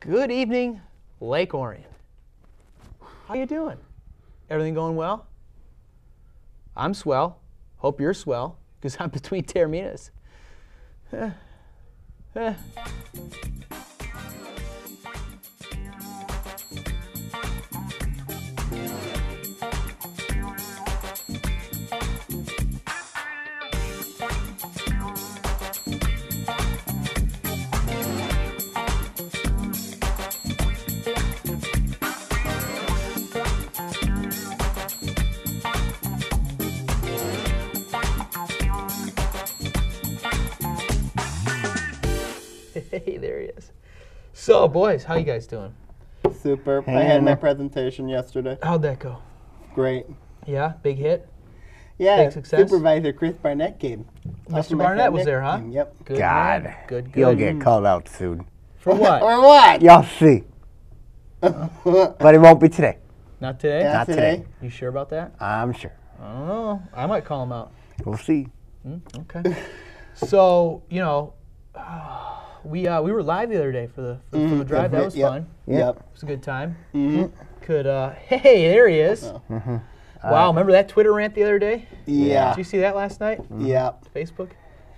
Good evening, Lake Orion. How you doing? Everything going well? I'm swell. Hope you're swell, because I'm between Taorminas. Hey, there he is. So, boys, how you guys doing? Super. I had my presentation yesterday. How'd that go? Great. Yeah, big hit? Yeah, Big success? Supervisor Chris Barnett came. Mr. Barnett was there, huh? Yep. Good God, man. Good. You'll get called out soon. For what? Or what? You'll see. But it won't be today. Not today? Not today. You sure about that? I'm sure. I don't know. I might call him out. We'll see. Okay. So, you know, we were live the other day for the drive. That was fun. Yep. It was a good time. Could hey, there he is. Wow, remember that Twitter rant the other day? Yeah. Did you see that last night? Yep. Facebook?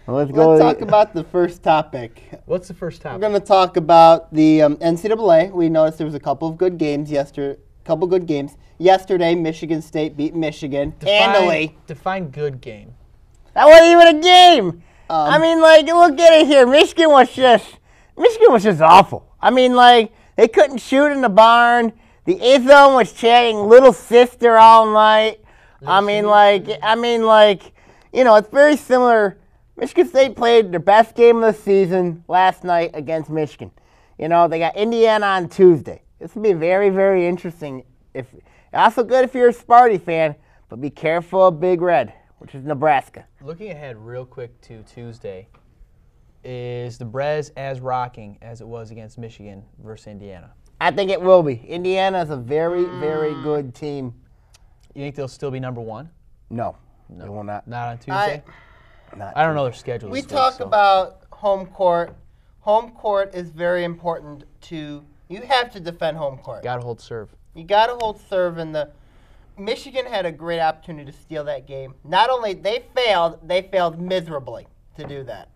Well, let's go. Let's talk about the first topic. What's the first We're topic? going to talk about the NCAA. We noticed there was a couple of good games yesterday. Yesterday, Michigan State beat Michigan handily. Define good game. That wasn't even a game. I mean, like, look at it here. Michigan was just awful. I mean, like, they couldn't shoot in the barn. The Ism was chanting "Little Sister" all night. I mean, like, you know, it's very similar. Michigan State played their best game of the season last night against Michigan. You know, they got Indiana on Tuesday. This will be very, very interesting. Also good if you're a Sparty fan, but be careful of Big Red, which is Nebraska. Looking ahead real quick to Tuesday, is the Brez as rocking as it was against Michigan versus Indiana? I think it will be. Indiana is a very, very good team. You think they'll still be number one? No, they will not. Not on Tuesday? Not I don't know their schedule. We this week, talk so. about home court. Home court is very important you have to defend home court. Got to hold serve. You got to hold serve, and Michigan had a great opportunity to steal that game. Not only they failed miserably to do that.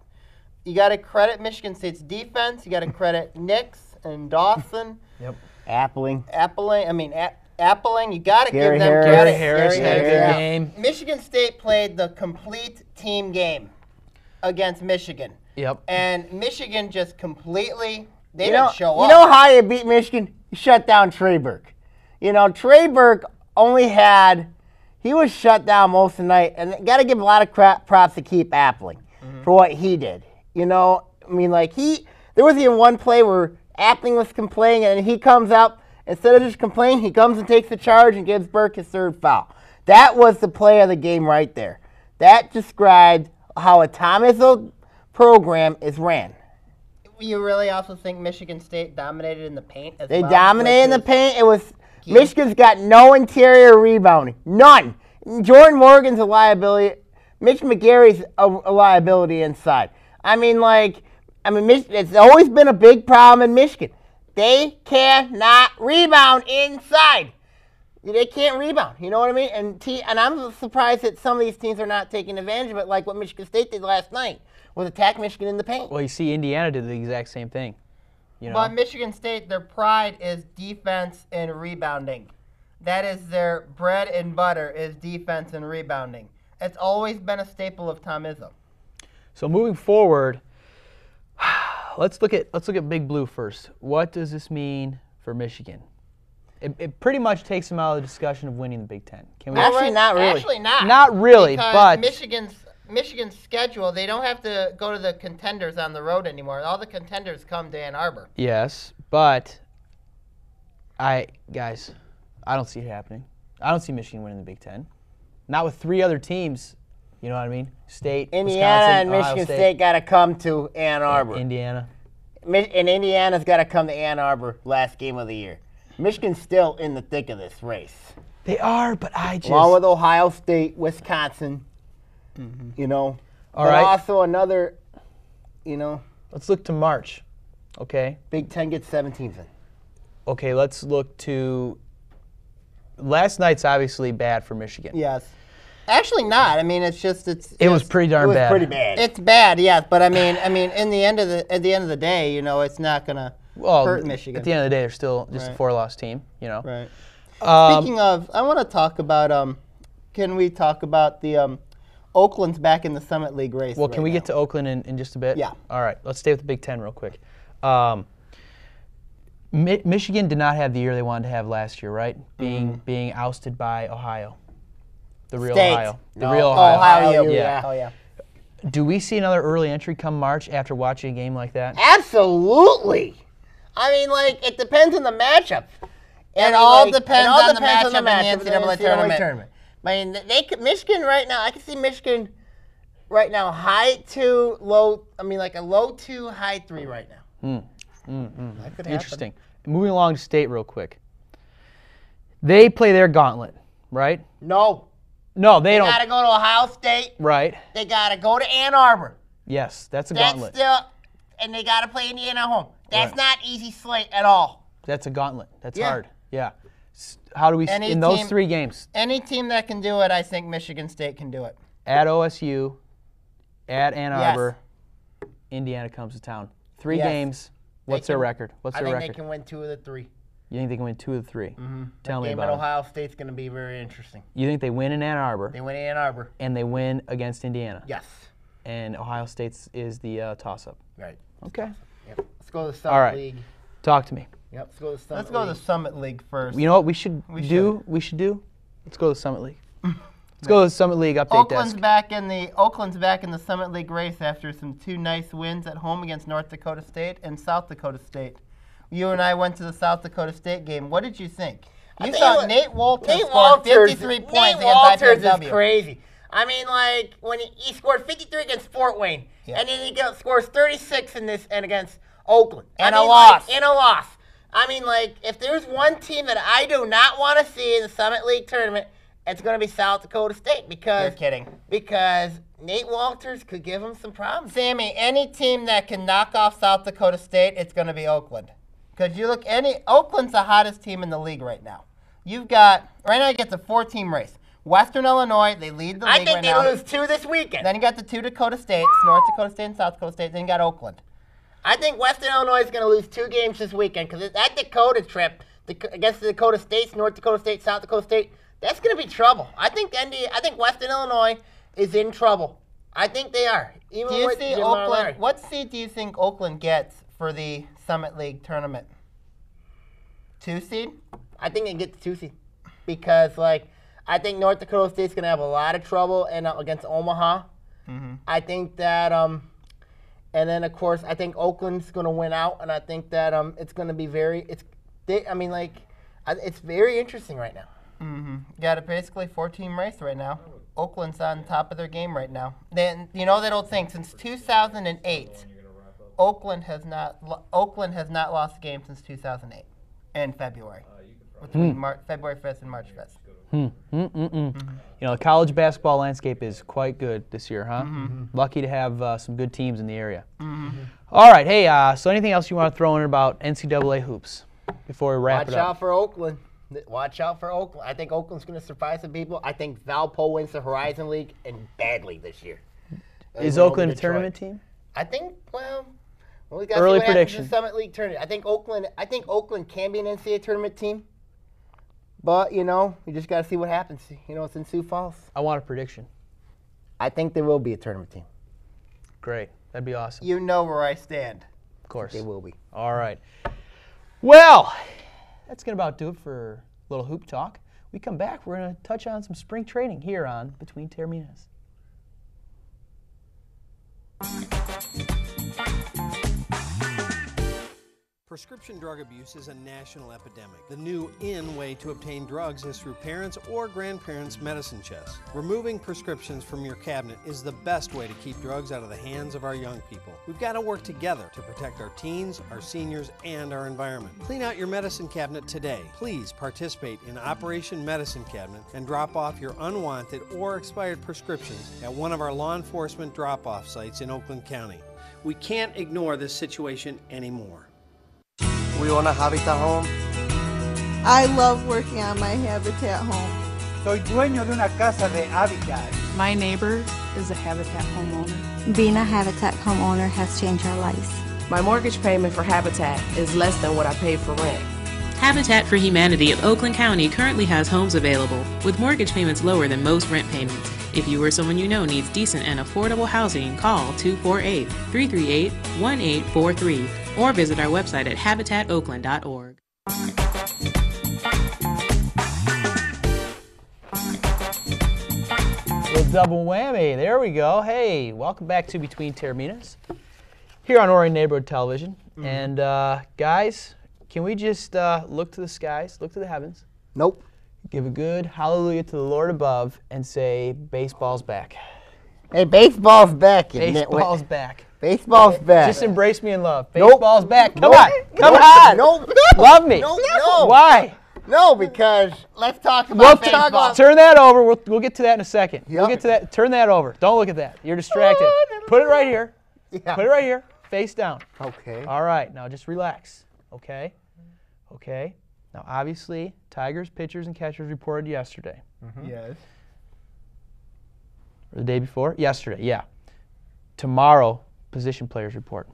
You got to credit Michigan State's defense. You got to credit Nix and Dawson. Yep. Appling. Appling. You got to give them Harris. credit. Harris had a good game. Michigan State played the complete team game against Michigan. Yep. And Michigan just completely, they didn't show up. You know how you beat Michigan? You shut down Trey Burke. You know, Trey Burke he was shut down most of the night, and got to give a lot of props to Keith Appling for what he did. You know, I mean, like there was even one play where Appling was complaining, and he comes up, instead of just complaining, he comes and takes the charge and gives Burke his third foul. That was the play of the game right there. That described how a Tom Izzo program is ran. You really also think Michigan State dominated in the paint as They well? dominated in the paint. It was Michigan's got no interior rebounding. None. Jordan Morgan's a liability. Mitch McGary's a liability inside. I mean, it's always been a big problem in Michigan. They cannot rebound inside. They can't rebound. You know what I mean? And I'm surprised that some of these teams are not taking advantage of it, like what Michigan State did last night, was attack Michigan in the paint. Well, you see, Indiana did the exact same thing. You know? But Michigan State, their pride is defense and rebounding. That is their bread and butter, is defense and rebounding. It's always been a staple of Tom Izzo. So moving forward, let's look at Big Blue first. What does this mean for Michigan? It pretty much takes them out of the discussion of winning the Big Ten. Can we? Actually, not really. Actually, not. Not really, because but Michigan's schedule, they don't have to go to the contenders on the road anymore. All the contenders come to Ann Arbor. Yes, but I don't see it happening. I don't see Michigan winning the Big Ten. Not with three other teams. You know what I mean? State, Indiana Wisconsin, and Michigan State got to come to Ann Arbor. Indiana. And Indiana's got to come to Ann Arbor last game of the year. Michigan's still in the thick of this race. They are, but along with Ohio State, Wisconsin, you know. All right. Also another, you know. Let's look to March. Okay. Big Ten gets 7 teams in. Okay, let's look to last night's obviously bad for Michigan. Yes. Actually not. I mean, it's just It was pretty darn bad. Pretty bad. It's bad, yes, but I mean, in the end of the day, you know, it's not gonna hurt Michigan. At the end of the day, they're still just a 4-loss team, you know. Right. Speaking of, I want to talk about. Can we talk about the Oakland's back in the Summit League race? Well, can we get to Oakland in just a bit? Yeah. All right. Let's stay with the Big Ten real quick. Michigan did not have the year they wanted to have last year, right? Being ousted by Ohio. The real State. Ohio. The No. real Ohio. Ohio, Yeah. Oh yeah. Do we see another early entry come March after watching a game like that? Absolutely. I mean, like, it depends on the matchup. It all depends on the matchup in the NCAA tournament. I mean, Michigan right now, I can see Michigan right now high 2, low, I mean, like a low 2, high 3 right now. That could happen. Interesting. Moving along to state real quick. They play their gauntlet, right? No. No, they don't. They got to go to Ohio State. Right. They got to go to Ann Arbor. Yes, that's a That's gauntlet. still, and they got to play Indiana at home. That's Right. not easy slate at all. That's a gauntlet. That's Yeah. hard. Yeah. How do we Any in those team- 3 games? Any team that can do it, I think Michigan State can do it. At OSU, at Ann Yes. Arbor, Indiana comes to town. 3 Yes. games. What's their record? What's I their think record? they can win 2 of the 3. You think they can win 2 of the 3? Tell me Game about at it. Ohio State's going to be very interesting. You think they win in Ann Arbor They win Ann Arbor. and they win against Indiana? Yes. And Ohio State's is the toss-up. Right. Okay. Yep. Let's go to the Summit All right. League. Talk to me. Yep. Let's go to the Summit Let's go to League. the Summit League first. You know what we should do? Let's go to the Summit League. Let's go to the Summit League update Oakland's desk. back in the Summit League race after some 2 nice wins at home against North Dakota State and South Dakota State. You and I went to the South Dakota State game. What did you think? You saw Nate Walters score 53 points Nate against Walters IPSW. is crazy. I mean, like, when he scored 53 against Fort Wayne, Yeah. and then he scores 36 in this and against Oakland. And I a mean, loss. Like, and a loss. I mean, like, if there's one team that I do not want to see in the Summit League tournament, it's going to be South Dakota State because You're kidding. Because Nate Walters could give him some problems. Sammy, any team that can knock off South Dakota State, it's going to be Oakland. Because you look, Oakland's the hottest team in the league right now. Right now you get the 4-team race. Western Illinois, they lead the league I think right they now. lose 2 this weekend. Then you got the 2 Dakota States, North Dakota State and South Dakota State. Then you got Oakland. I think Western Illinois is going to lose 2 games this weekend because that Dakota trip against the Dakota States, North Dakota State, South Dakota State, that's going to be trouble. I think Western Illinois is in trouble. I think they are. Even Do you with see Jim Oakland? Mallory. What seed do you think Oakland gets for the Summit League tournament? 2 seed? I think they get the 2 seed because, like, I think North Dakota State's going to have a lot of trouble against Omaha. I think that, and then of course I think Oakland's going to win out, and I think that it's going to be it's very interesting right now. You got a basically 4-team race right now. Oakland's on top of their game right now. Then you know that old thing. Since 2008, Oakland has not lost a game since 2008 in February, between February 5th and March 5th. You know, the college basketball landscape is quite good this year, huh? Lucky to have some good teams in the area. All right, hey, so anything else you want to throw in about NCAA hoops before we wrap Watch it up? out for Oakland. Watch out for Oakland. I think Oakland's going to surprise some people. I think Valpo wins the Horizon League and badly this year. Is They're Oakland a over Detroit. tournament team? I think, well, we got to Early see what happens prediction. in the Summit League tournament. I think Oakland can be an NCAA tournament team. But, you know, you just got to see what happens. You know, it's in Sioux Falls. I want a prediction. I think there will be a tournament team. Great. That'd be awesome. You know where I stand. Of course. They will be. All right. Well, that's going to about do it for a little hoop talk. We come back, we're going to touch on some spring training here on Between Taorminas. Prescription drug abuse is a national epidemic. The new in way to obtain drugs is through parents' or grandparents' medicine chests. Removing prescriptions from your cabinet is the best way to keep drugs out of the hands of our young people. We've got to work together to protect our teens, our seniors, and our environment. Clean out your medicine cabinet today. Please participate in Operation Medicine Cabinet and drop off your unwanted or expired prescriptions at one of our law enforcement drop-off sites in Oakland County. We can't ignore this situation anymore. We own a Habitat home. I love working on my Habitat home. Soy dueño de una casa de Habitat. My neighbor is a Habitat homeowner. Being a Habitat homeowner has changed our lives. My mortgage payment for Habitat is less than what I pay for rent. Habitat for Humanity of Oakland County currently has homes available with mortgage payments lower than most rent payments. If you or someone you know needs decent and affordable housing, call 248-338-1843 or visit our website at habitatoakland.org. Little double whammy. There we go. Hey, welcome back to Between Taorminas here on Orion Neighborhood Television. And guys, can we just look to the skies, look to the heavens? Nope. Give a good hallelujah to the Lord above and say, baseball's back. Hey, baseball's back. Baseball's back. Baseball's back. Just embrace me in love. Nope. Baseball's back. Come Nope. on. Come on. Nope. Love me. No. Why? No, because Let's talk We'll about baseball. turn that over. We'll get to that in a second. Yep. We'll get to that. Turn that over. Don't look at that. You're distracted. Put it right here. Yeah. Put it right here. Face down. Okay. All right. Now just relax. Okay? Okay. Now obviously, Tigers pitchers and catchers reported yesterday. Yes. Or the day before? Yesterday, yeah. Tomorrow, position players report.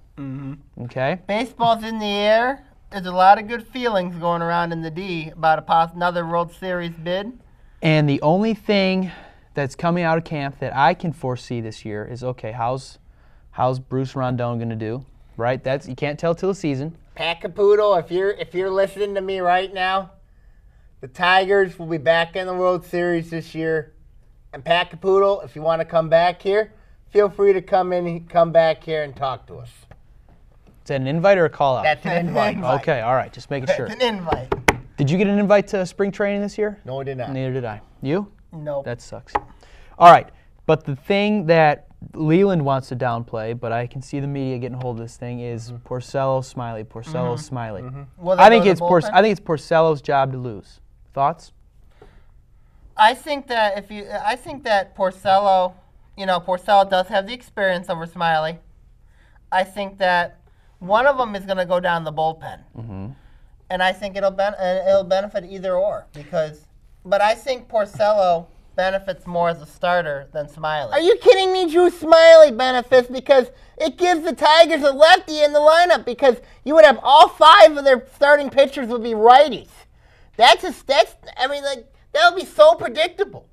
Okay? Baseball's in the air. There's a lot of good feelings going around in the D about another World Series bid. And the only thing that's coming out of camp that I can foresee this year is, okay, how's Bruce Rondon going to do? Right? You can't tell till the season. Pat Caputo, if you're listening to me right now, the Tigers will be back in the World Series this year. And Pat Caputo, if you want to come back here, feel free to come back here and talk to us. Is that an invite or a call out? That's an invite. Okay, all right, just making sure. That's an invite. Did you get an invite to spring training this year? No, I did not. Neither did I. You? Nope. That sucks. All right, but the thing that Leland wants to downplay, but I can see the media getting hold of this thing, is Porcello, Smiley. Porcello, Smiley. Will they I think go to it's bullpen? I think it's Porcello's job to lose. Thoughts? I think that Porcello, Porcello does have the experience over Smiley. I think that one of them is going to go down the bullpen, and I think it'll benefit either or but I think Porcello benefits more as a starter than Smiley. Are you kidding me? Drew Smiley benefits because it gives the Tigers a lefty in the lineup because you would have all 5 of their starting pitchers would be righties. That would be so predictable.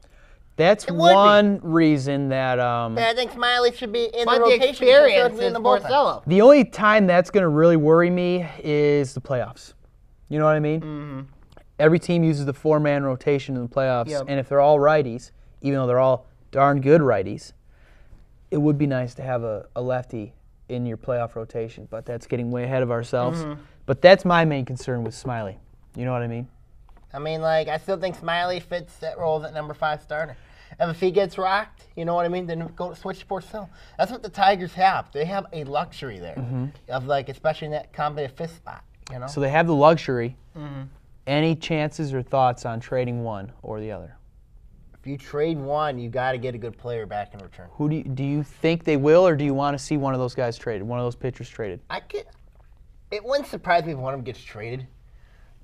That's one reason that I think Smiley should be in But the the rotation. experience in is the bullpen. Porcello. the only time that's going to really worry me is the playoffs. You know what I mean? Every team uses the 4-man rotation in the playoffs, Yep. and if they're all righties, even though they're all darn good righties, it would be nice to have a lefty in your playoff rotation, but that's getting way ahead of ourselves. But that's my main concern with Smiley. You know what I mean? I still think Smiley fits that role as that number 5 starter. And if he gets rocked, you know what I mean, then go switch to Porcello. That's what the Tigers have. They have a luxury there of especially in that combative 5th spot. So they have the luxury. Any chances or thoughts on trading one or the other? If you trade one, you got to get a good player back in return. Who do you think they will, or do you want to see one of those guys traded, one of those pitchers traded? It wouldn't surprise me if one of them gets traded.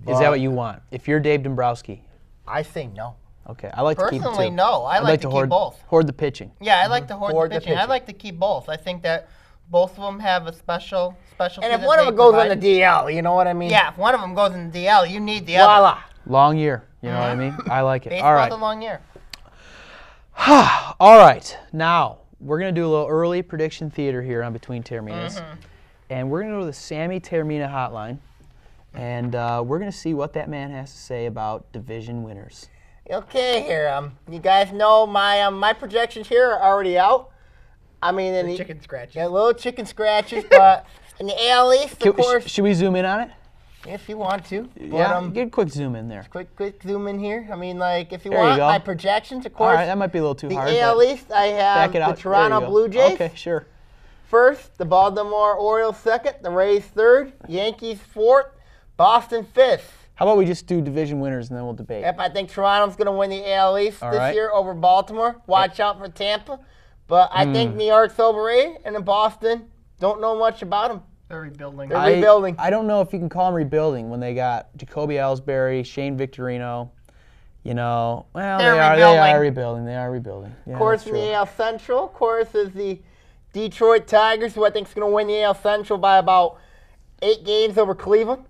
Is that what you want? If you're Dave Dombrowski. I say no. Okay, I like to keep Personally, two. no. I like to keep both. Hoard the pitching. Yeah, I like to hoard Hoard the the pitching. I pitching. like to keep both. I think that both of them have a specialty. And if that one of they them goes provide. on the DL, you know what I mean? Yeah, if one of them goes in the DL, you need the other. Voila. Long year. You know what I mean? I like it. Baseball's All right. a long year. All right. Now, we're going to do a little early prediction theater here on Between Taorminas. And we're going to go to the Sammy Taormina hotline. And we're going to see what that man has to say about division winners. Okay, here. You guys know my projections here are already out. I mean, in Chicken scratches. Yeah, little chicken scratches, but in the AL East, of course, Should we zoom in on it? if you want to. Yeah, get a quick zoom in there. Quick zoom in here. I mean, if you There you want, go. my projections, of All course. right, that might be a little too the hard. AL but East, I have back it out. the Toronto There you go. Blue Jays Okay, sure. first, the Baltimore Orioles second, the Rays third, Yankees fourth, Boston fifth. How about we just do division winners and then we'll debate? Yep, I think Toronto's going to win the AL East All this right. year over Baltimore. Watch out for Tampa. But I think New York's overrated, and in Boston, Don't know much about them. They're rebuilding. They're rebuilding. I don't know if you can call them rebuilding when they got Jacoby Ellsbury, Shane Victorino. You know, well, they are rebuilding. They are rebuilding. Yeah, of course, in the AL Central, of course, is the Detroit Tigers, who I think is going to win the AL Central by about 8 games over Cleveland.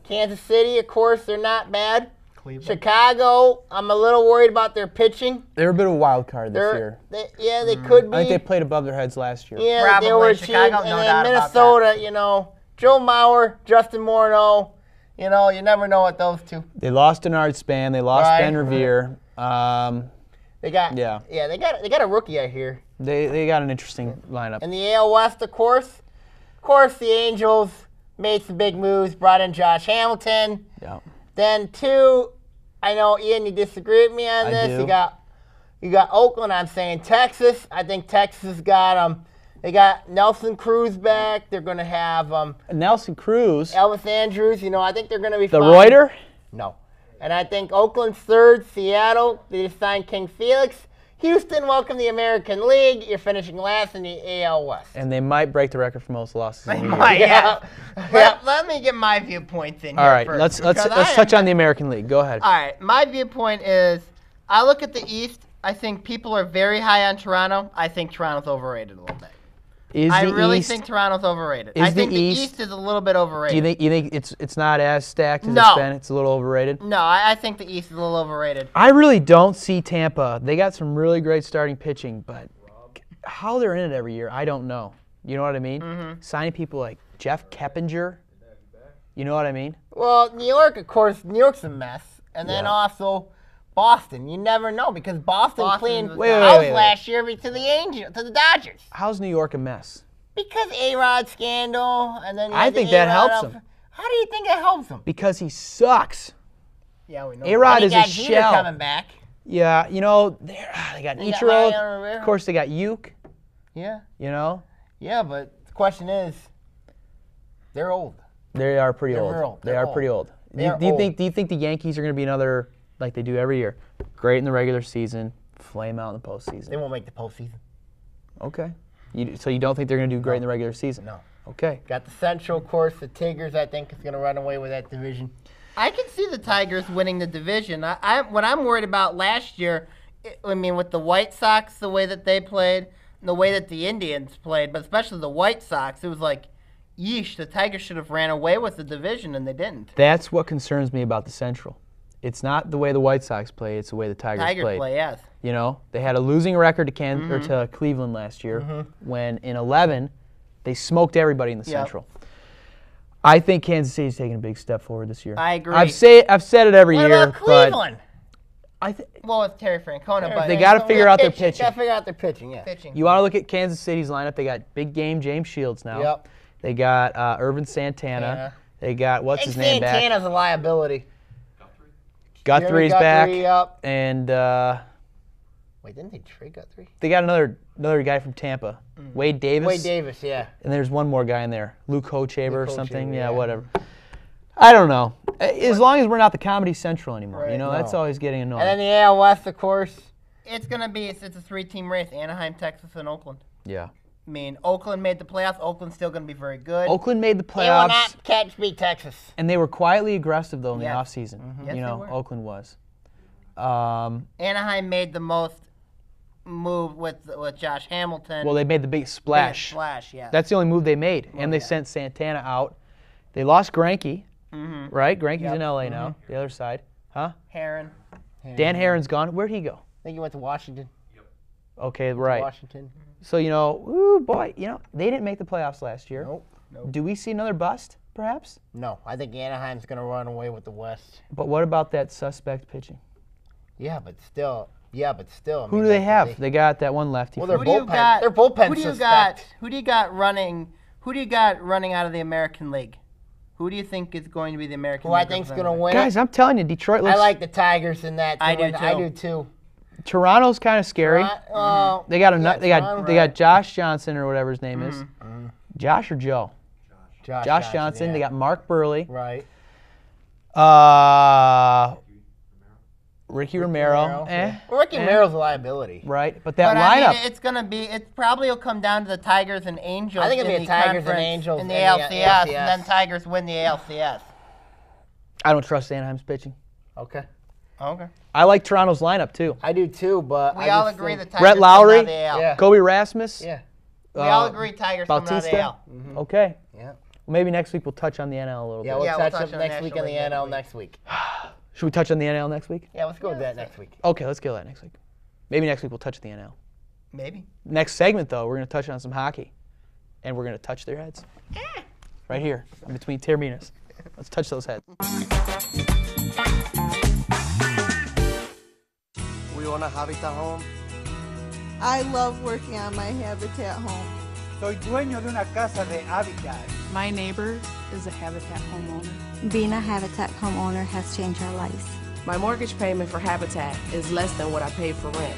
Kansas City, of course, they're not bad. Cleveland. Chicago, I'm a little worried about their pitching. They're a bit of a wild card this year. They could be. I think they played above their heads last year. Yeah, probably. they were Chicago, and no then doubt Minnesota, about that. you know, Joe Mauer, Justin Morneau. You know, you never know what those two. They lost Denard Span. They lost Ben Revere. They got they got a rookie out here. They got an interesting lineup. In the AL West, of course, the Angels made some big moves, brought in Josh Hamilton. Yeah. Then 2, I know Ian, you disagree with me on this. do. You got Oakland. I'm saying Texas. I think Texas got They got Nelson Cruz back. They're going to have Nelson Cruz. Elvis Andrews. You know, I think they're going to be The fine. Reuter? No. And I think Oakland's 3rd. Seattle, they just signed King Felix. Houston, welcome to the American League. You're finishing last in the AL West. And they might break the record for most losses. in the year. Yeah. Let me get my viewpoints in All here right, first. let's touch on the American League. Go ahead. All right, my viewpoint is I look at the East. I think people are very high on Toronto. I think Toronto's overrated a little bit. I really think Toronto's overrated. I think the East is a little bit overrated. Do you think it's not as stacked as No. it's been? It's a little overrated? No, I think the East is a little overrated. I really don't see Tampa. They got some really great starting pitching, but how they're in it every year, I don't know. You know what I mean? Signing people like Jeff Keppinger. You know what I mean? Well, New York, of course, New York's a mess. And then also Boston. You never know because Boston cleaned house last year to the Dodgers. How's New York a mess? Because A-Rod scandal, and then I think that helps him. How do you think it helps him? Because he sucks. Yeah, we know. A-Rod is a Jeter shell. coming back. Yeah, you know, they got Ichiro. Of course, they got Uke. Yeah. You know? Yeah, but the question is, they're old. They are pretty old. They They're are old. pretty old. Do you think the Yankees are going to be another, like they do every year, great in the regular season, flame out in the postseason? They won't make the postseason. Okay. So you don't think they're going to do great in the regular season? No. Okay. Got the Central, of course. The Tigers, I think, is going to run away with that division. I can see the Tigers winning the division. What I'm worried about last year, with the White Sox, the way that they played, and the way that the Indians played, but especially the White Sox, it was like, yeesh, the Tigers should have ran away with the division, and they didn't. That's what concerns me about the Central. It's not the way the White Sox play, it's the way the Tigers play. Yes. You know, they had a losing record to Cleveland last year when in 11 they smoked everybody in the Central. I think Kansas City's taking a big step forward this year. I agree. I've said it every What year, about Cleveland? Well, it's Terry Francona, but they got to figure out their pitching. Got to figure out their pitching, yeah. You want to look at Kansas City's lineup? They got big game James Shields now. Yep. They got Irvin Santana. They got what's his name back? Santana's a liability. Guthrie's back. Yep. And wait, didn't they trade Guthrie? they got another guy from Tampa, Wade Davis. Wade Davis, yeah. And there's one more guy in there, Luke Hochaber or something. Hochaber, Yeah, yeah. whatever. I don't know. As long as we're not the Comedy Central anymore, Right, you know, that's always getting annoying. And then the AL West, of course. it's a 3-team race: Anaheim, Texas, and Oakland. Yeah. I mean, Oakland made the playoffs. Oakland's still going to be very good. Oakland made the They will playoffs, not beat Texas. and they were quietly aggressive though in the Yes. offseason. Yes, You know, they were. Oakland was. Anaheim made the most move with Josh Hamilton. Well, they made the big splash. Yeah. That's the only move they made, and they sent Santana out. They lost Greinke, right? Greinke's in LA now, the other side. Huh? Heron. Dan Herron's gone. Where'd he go? I think he went to Washington. Okay, right. Washington. So, you know, ooh, boy, you know, they didn't make the playoffs last year. Nope. Do we see another bust, perhaps? No, I think Anaheim's going to run away with the West. But what about that suspect pitching? Yeah, but still. I Who mean, do they have? They got that one lefty. Well, their Who do you bullpen. got? Their bullpen Who do you suspect. got? Who do you got running? Who do you got running out of the American League? Who do you think is going to be the American Who League? I think's going to win Guys, it. I'm telling you, Detroit looks. I like the Tigers in that. I do too. I do too. Toronto's kind of scary. They got Toronto, they got Josh Johnson or whatever his name is. Josh or Joe? Josh Johnson. Yeah. They got Mark Burley. Right. Ricky Romero. Ricky Romero's a liability. Right, but that But lineup. I mean, it's gonna be. It probably will come down to the Tigers and Angels. I think it'll in be the Tigers and conference, Angels in the in the ALCS, ALCS. and then Tigers win the ALCS. I don't trust Anaheim's pitching. Okay. Okay. I like Toronto's lineup too. I do too, but We all agree the Tigers Brett coming Lowry, out of the AL. Yeah. Kobe Rasmus. Yeah. We all agree Tigers coming out of the Bautista. AL. Okay. Yeah. Maybe next week we'll touch on the NL a little Yeah, bit. we'll Yeah, we'll touch touch up on next week National in the League NL next week. next week. Should we touch on the NL next week? Yeah, let's go with that next week. Okay, let's go with that next week. Maybe next week we'll touch the NL. Maybe. Next segment though, we're going to touch on some hockey, and we're going to touch their heads. Right here, in between Taorminas. Let's touch those heads. We own a Habitat home. I love working on my Habitat home. Soy dueño de una casa de Habitat. My neighbor is a Habitat homeowner. Being a Habitat homeowner has changed our lives. My mortgage payment for Habitat is less than what I paid for rent.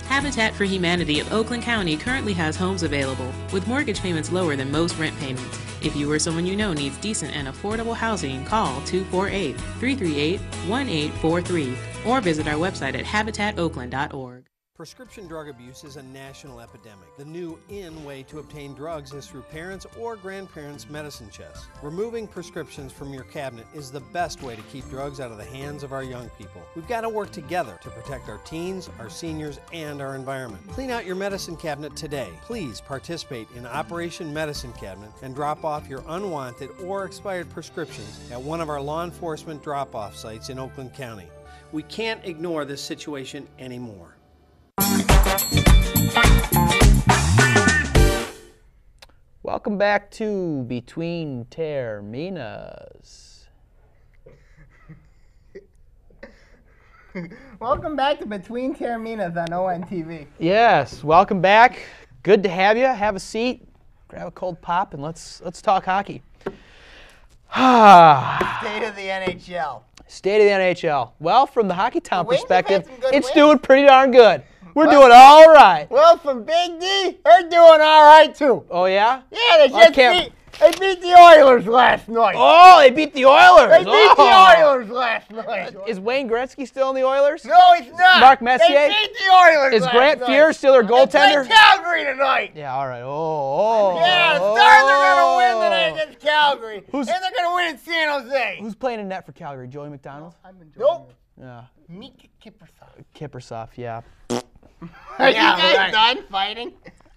Habitat for Humanity of Oakland County currently has homes available with mortgage payments lower than most rent payments. If you or someone you know needs decent and affordable housing, call 248-338-1843 or visit our website at habitatoakland.org. Prescription drug abuse is a national epidemic. The new in way to obtain drugs is through parents' or grandparents' medicine chests. Removing prescriptions from your cabinet is the best way to keep drugs out of the hands of our young people. We've got to work together to protect our teens, our seniors, and our environment. Clean out your medicine cabinet today. Please participate in Operation Medicine Cabinet and drop off your unwanted or expired prescriptions at one of our law enforcement drop-off sites in Oakland County. We can't ignore this situation anymore. Welcome back to Between Taorminas. Welcome back to Between Taorminas on ONTV. Yes, welcome back. Good to have you. Have a seat, grab a cold pop, and let's talk hockey. State of the NHL. State of the NHL. Well, from the Hockey Town The Wings have had perspective, some good it's wins. doing pretty darn good. We're doing all right. Well, from Big D, they're doing all right too. Oh yeah? Yeah, they I just can't- beat the Oilers last night. Oh, they beat the Oilers. They beat the Oh. Oilers last night. Is Wayne Gretzky still in the Oilers? No, he's not. Mark Messier? They beat the Oilers Is last Grant night. Fuhr still their They played goaltender? Calgary tonight. Yeah, all right. Oh. Yeah, the Stars are going to win tonight against Calgary. Who's- and they're going to win in San Jose. Who's playing in net for Calgary? Joey McDonald? Nope. Yeah. Meet Kippersoft. Kippersoff, yeah. Are you guys done fighting?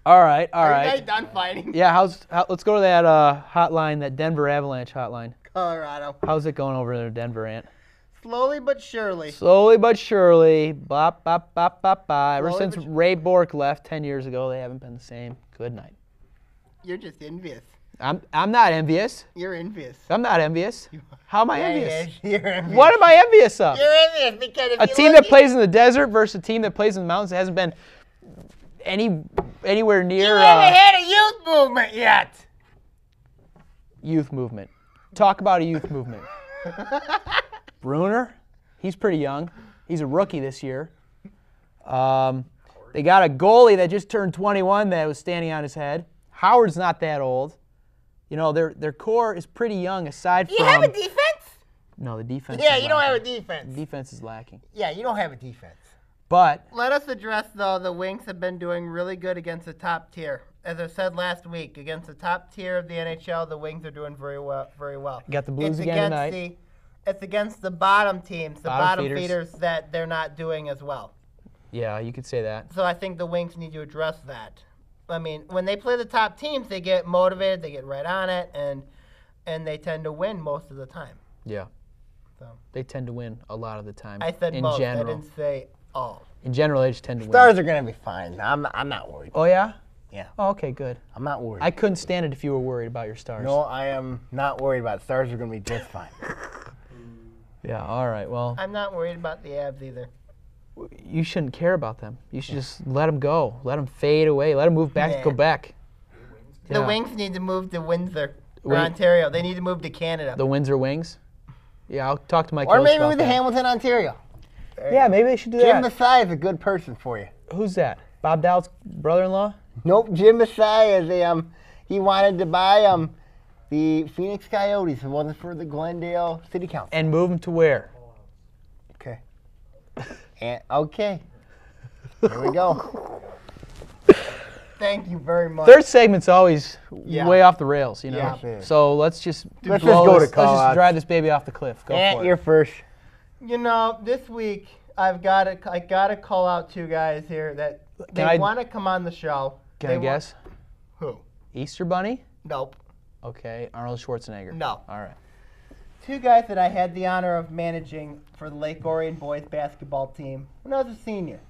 All right. Are you guys done fighting? Yeah, let's go to that hotline, that Denver Avalanche hotline. Colorado. How's it going over there, Denver, Ant? Slowly but surely. Slowly but surely, bop, bop, bop, bop, bop. Ever Slowly since but Ray Bork left 10 years ago, they haven't been the same. Good night. You're just envious. I'm not envious. You're envious. I'm not envious. How am I envious? You're envious. What am I envious of? You're envious because if A you team look that at- plays in the desert versus a team that plays in the mountains that hasn't been anywhere near You haven't had a youth movement yet. youth movement. Talk about a youth movement. Bruner, he's pretty young. He's a rookie this year. They got a goalie that just turned 21 that was standing on his head. Howard's not that old. You know, their core is pretty young aside You from... have a defense? No, the defense Yeah, is you don't have a lacking. defense. The defense is lacking. Yeah, you don't have a defense. But Let us address, though, the Wings have been doing really good against the top tier. As I said last week, against the top tier of the NHL, the Wings are doing very well. Very well. got the Blues It's again against tonight. It's against the bottom teams, the Bottom bottom feeders. feeders that they're not doing as well. yeah, you could say that. So I think the Wings need to address that. I mean, when they play the top teams, they get motivated, they get right on it, and they tend to win most of the time. Yeah. So They tend to win a lot of the time. I said in most. general. I didn't say all. In general, they just tend to win. Stars are going to be fine. I'm not worried. Oh, yeah? Yeah. Oh, okay, good. I'm not worried. I couldn't stand it if you were worried about your Stars. No, I am not worried about it. Stars are going to be just fine. Yeah, all right. Well, I'm not worried about the Avs either. you shouldn't care about them. You should just let them go. Let them fade away. Let them move back to Yeah. Quebec. The Yeah. Wings need to move to Windsor or Wing- Ontario. They need to move to Canada. The Windsor Wings. Yeah, I'll talk to Mike Or Hills maybe about with the that. Hamilton, Ontario. Yeah, maybe they should do Jim that. Masai is a good person for you. Who's that? Bob Dowd's brother-in-law? Nope, Jim Masai is a he wanted to buy the Phoenix Coyotes. It wasn't for the Glendale City Council. And move them to where? Okay. And, okay. Here we go. Thank you very much. Third segment's always way off the rails, you know. Yeah. So let's just Let's just go to let's call-outs. just drive this baby off the cliff. Go Ant, for it. you're first. You know, this week I gotta call out two guys here that they want to come on the show. Can I guess? Who? Easter Bunny? Nope. Okay, Arnold Schwarzenegger. No. All right. Two guys that I had the honor of managing for the Lake Orion boys basketball team when I was a senior.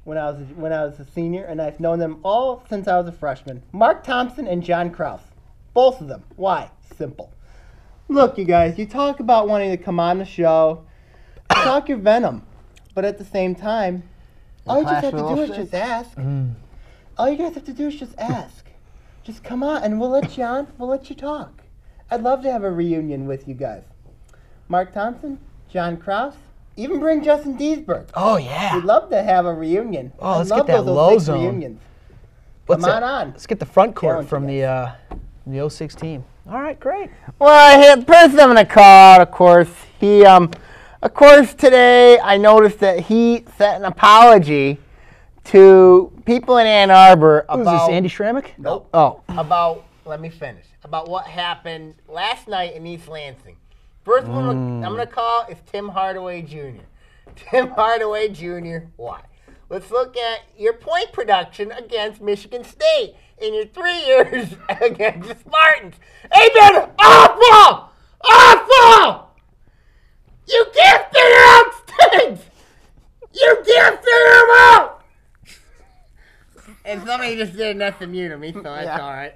When I was a senior, and I've known them all since I was a freshman. Mark Thompson and John Krause. Both of them. Why? Simple. Look, you guys, you talk about wanting to come on the show. You talk your venom. But at the same time, all you just have to do is just ask. All you guys have to do is just ask. Just come on, and we'll let you on. We'll let you talk. I'd love to have a reunion with you guys. Mark Thompson, John Krause, even bring Justin Deesberg. Oh, yeah. We'd love to have a reunion. Oh, let's I love get that those low 06 zone. reunions. What's Come that? on. Let's get the front court Challenge from you the 06 team. All right, great. Well, the person I'm going to call out, of course, of course, today I noticed that he sent an apology to people in Ann Arbor Who's about. this, Andy Schrammick? Nope. Oh. Let me finish. About what happened last night in East Lansing. First one I'm going to call is Tim Hardaway Jr. Tim Hardaway Jr. Why? Let's look at your point production against Michigan State in your 3 years against the Spartans. Hey, man, awful! Awful! You can't figure out things! You can't figure them out! And somebody just did enough to mute me, so that's all right.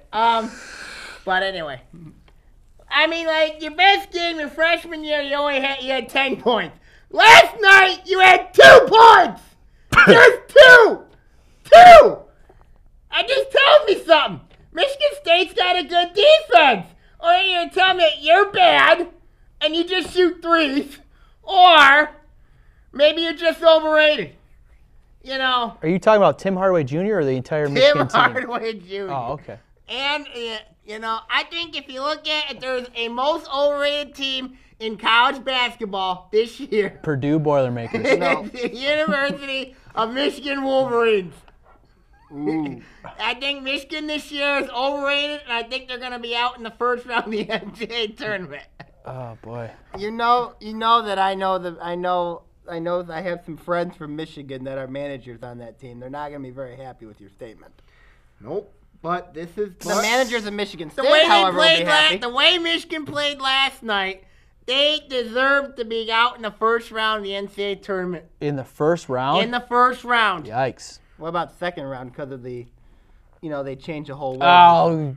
But anyway. I mean, like, your best game your freshman year, you had 10 points. Last night, you had 2 points! Just 2! 2! I just told me something. Michigan State's got a good defense. Or you're going to tell me that you're bad, and you just shoot threes. Or maybe you're just overrated. You know. Are you talking about Tim Hardaway Jr. or the entire Michigan team? Tim Hardaway Jr. Oh, okay. And, you know, I think if you look at it, there's a most overrated team in college basketball this year. Purdue Boilermakers. It's the University of Michigan Wolverines. I think Michigan this year is overrated, and I think they're going to be out in the first round of the NCAA tournament. Oh, boy. You know that I have some friends from Michigan that are managers on that team. They're not going to be very happy with your statement. Nope. But this is the managers of Michigan State. The way Michigan played last night, they deserve to be out in the first round of the NCAA tournament. In the first round? In the first round. Yikes. What about second round because of the, they changed the whole way. Oh.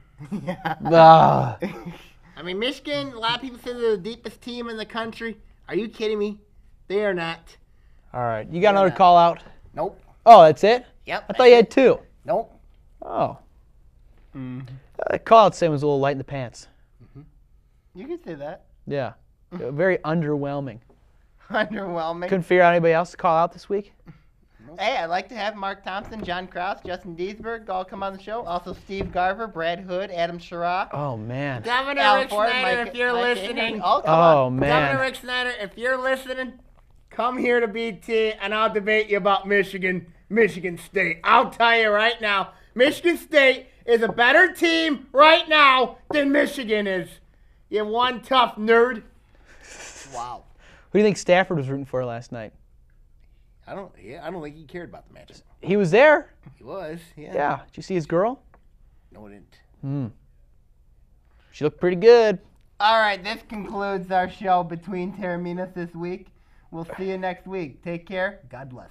I mean, Michigan, a lot of people say they're the deepest team in the country. Are you kidding me? They are not. All right. You got another call out? Nope. Oh, that's it? Yep. I thought you had 2. Nope. Oh. That call out saying was a little light in the pants. You can say that. Yeah. Very underwhelming. Underwhelming. Couldn't figure out anybody else to call out this week? Hey, I'd like to have Mark Thompson, John Krause, Justin Deesberg all come on the show. Also Steve Garver, Brad Hood, Adam Sherrod. Oh, man. Governor Rick Snyder, if you're listening. Oh, man. Governor Rick Snyder, if you're listening, come here to BT, and I'll debate you about Michigan State. I'll tell you right now, Michigan State is a better team right now than Michigan is. You one tough nerd. Wow. Who do you think Stafford was rooting for last night? I don't think he cared about the matchup. He was there. He was, yeah. Yeah. Did you see his girl? No, I didn't. She looked pretty good. All right, this concludes our show between Taorminas this week. We'll see you next week. Take care. God bless.